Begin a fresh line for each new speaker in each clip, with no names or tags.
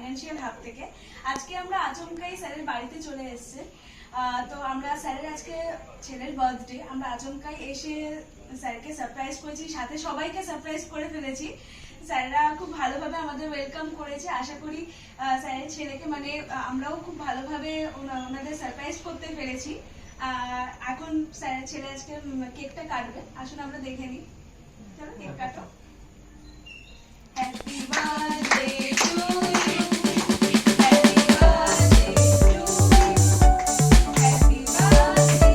Financial hub থেকে। আজকে আমরা আচমকাই স্যারের বাড়িতে চলে এসেছি। তো আমরা স্যারের আজকে ছেলের বার্থডে, আমরা আচমকাই এসে স্যারকে সারপ্রাইজ করেছি, সাথে সবাইকে সারপ্রাইজ করে ফেলেছি। স্যাররা খুব ভালোভাবে আমাদের ওয়েলকাম করেছে। আশা করি স্যারের ছেলেকে মানে আমরাও খুব ভালোভাবে ওনাদের সারপ্রাইজ করতে পেরেছি। এখন স্যারের ছেলে আজকে কেকটা কাটবে, আসুন আমরা দেখে নিই। চলো কেক কাটো। Happy birthday to you, happy birthday to you, happy birthday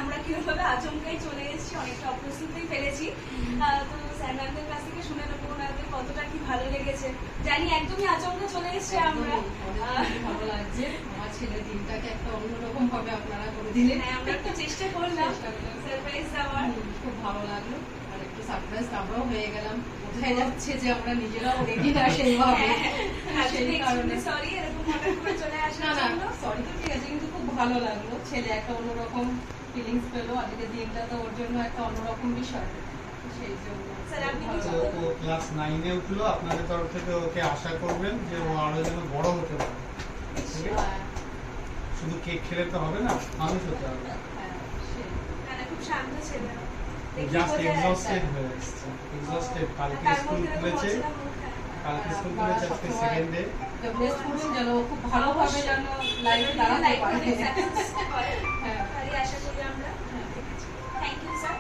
আমরা কিভাবে আচমকাই চলে এসেছি, অনেকটা অপ্রস্তুতই ফেলেছি। তো স্যার ম্যামদের কাছ থেকে শুনে নেবো ওনাদের কতটা কি ভালো লেগেছে। জানি একদমই আচমকা চলে এসেছি আমরা।
ভালো লাগছে, আমার ছেলের দিনটাকে একটা অন্যরকম ভাবে আপনারা করে দিলেন।
হ্যাঁ, আমরা একটু চেষ্টা করলাম সারপ্রাইজ দেওয়ার।
খুব ভালো লাগলো, আর একটু সারপ্রাইজ আমরাও হয়ে গেলাম। বোঝাই যাচ্ছে যে আমরা নিজেরাও রেডি না সেইভাবে। সেই কারণে
সরি, এরকম হঠাৎ করে চলে আসা।
না সরি তো ঠিক আছে, কিন্তু খুব ভালো লাগলো। ছেলে একটা অন্যরকম ফিলিংস পেলো, আজকের দিনটা তো ওর জন্য একটা অন্যরকম বিষয়, সেই জন্য।
স্যার আপনি
ও ক্লাস 9 এ উঠলো, আপনাদের তরফ থেকে ওকে আশা করবেন যে ও আরো যেন বড় হতে পারে। শুধু কেক খেলে তো হবে না, মানুষ হতে হবে।
খুব শান্ত ছেলে,
জাস্ট এক্সস্টেড হয়ে এসেছে, এক্সস্টেড। কালকে স্কুল খুলেছে, আজকে সেকেন্ড ডে।
যেন খুব ভালোভাবে যেন লাইফ দাঁড়াতে পারে।
হ্যাঁ, আশা করি আমরা। Thank you sir.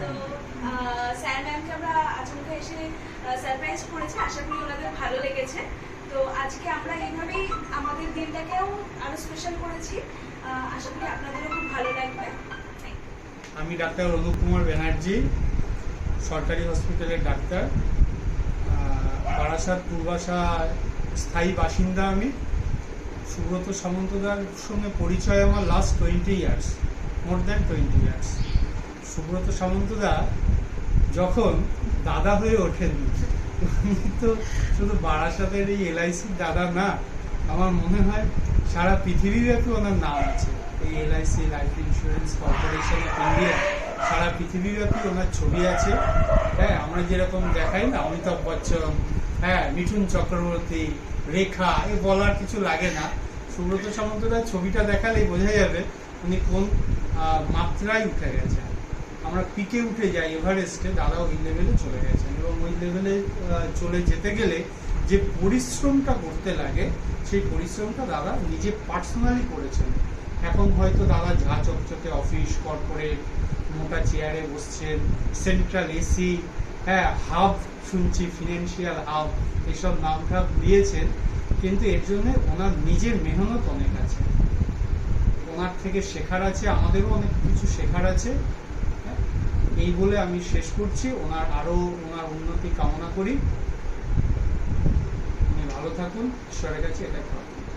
তো স্যার ম্যামকে আমরা আচমকা এসে সারপ্রাইজ করেছি, আশা করি ওনাদের ভালো লেগেছে। তো আজকে আমরা এইভাবেই আমাদের দিনটাকেও আরো স্পেশাল করেছি, আশা করি আপনাদেরও খুব ভালো লাগবে।
আমি ডাক্তার অনুপ কুমার ব্যানার্জি, সরকারি হসপিটালের ডাক্তার, বারাসাত পূর্বাশা স্থায়ী বাসিন্দা। আমি সুব্রত সামন্তদার সঙ্গে পরিচয় আমার last 20 years, more than 20 years. Subrata সামন্তদা যখন দাদা হয়ে ওঠেননি, তো শুধু বারাসাতের এই LICর দাদা না, আমার মনে হয় সারা পৃথিবীব্যাপী ওনার নাম আছে। এই LIC, life insurance corporation of India, সারা পৃথিবীব্যাপী ওনার ছবি আছে। হ্যাঁ, আমরা যেরকম দেখাই না অমিতাভ বচ্চন, হ্যাঁ, মিঠুন চক্রবর্তী, রেখা, এ বলার কিছু লাগে না। সুব্রত সামন্তদার ছবিটা দেখালেই বোঝা যাবে উনি কোন মাত্রায় উঠে গেছেন। আমরা পিকে উঠে যাই এভারেস্টে, দাদা ওই লেভেলে চলে গেছেন, এবং ওই লেভেলে চলে যেতে গেলে যে পরিশ্রমটা করতে লাগে, সেই পরিশ্রমটা দাদা নিজে পার্সোনালি করেছেন। এখন হয়তো দাদা ঝা চকচকে অফিস, কর্পোরেট, মোটা চেয়ারে বসছেন, সেন্ট্রাল AC, হ্যাঁ, হাব শুনছি, ফিনান্সিয়াল হাব, এসব নামটা দিয়েছেন, কিন্তু এর জন্য ওনার নিজের মেহনত অনেক আছে, ওনার থেকে শেখার আছে, আমাদেরও অনেক কিছু শেখার আছে। এই বলে আমি শেষ করছি। ওনার উন্নতি কামনা করি। উনি ভালো থাকুন, ঈশ্বরের কাছে এটা প্রার্থনা।